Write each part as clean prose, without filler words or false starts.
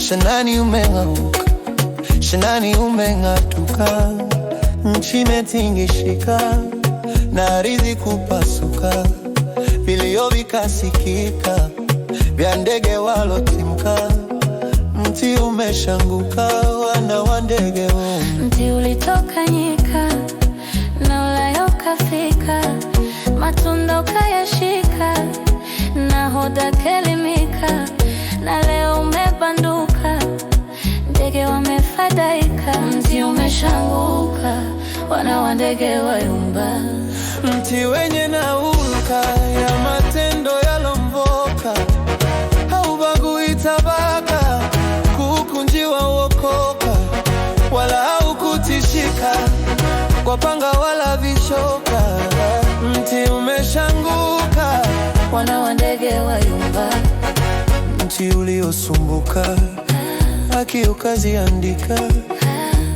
Shanani umeng'auka, shanani umeng'atuka, nchi imetingishika na ardhi kupasuka, vilio vikasikika vya ndege walotimka. Mti umeshanguka, wana wa ndege wote. Mti ulitoka nyika na Ulaya ukafika, matunda ukayashika, nahodha kaelimika, na leo umebanduka, ndege wamefadhaika. Mti umeshanguka, wana wa ndege wayumba. Mti wenye nauka ya matendo yalomvoka, haubagui tabaka, kukunjiwa uokoka, wala haukutishika kwa panga wala vishoka. Mti umeshanguka, wana wa ndege wayumba. mti uliosumbuka, haki ukaziandika,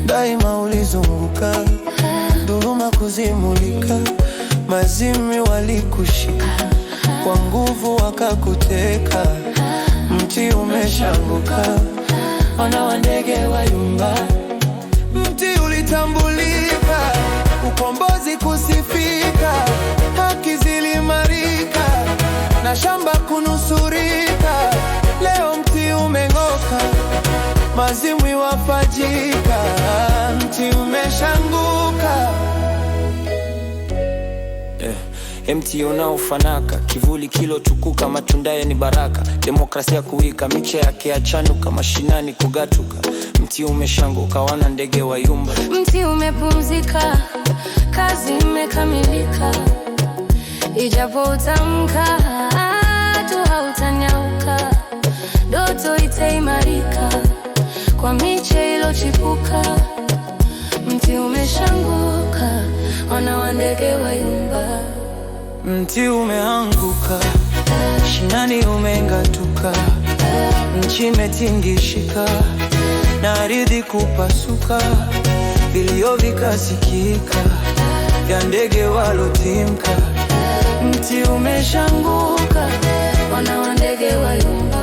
daima ulizunguka, dhuluma kuzimulika, mazimwi walikushika, kwa nguvu wakakuteka. Mti umeshanguka, wana wa ndege wayumba. Mti ulitambulika, ukombozi kusifika, haki zilimarika, na shamba kunusurika. Leo mti umeng'oka, mazimwi wafajika, mti umeshanguka. Mti unaofanaka, kivuli kilotukuka, matundaye ni baraka, demokrasia kuwika, miche yake achanuka, mashinani kugatuka. Mti umeshanguka, wana ndege wayumba. Mti umepumzika, kazi imekamilika, ijapo utamka tu hautanyauka, ndoto itaimarika kwa miche ilochipuka. Mti umeshanguka, wana wa ndege wayumba. Mti umeanguka, shinani umeng'atuka, nchi imetingishika na ardhi kupasuka, vilio vikasikika vya ndege walotimka. Mti umeshanguka, wana wa ndege wayumba.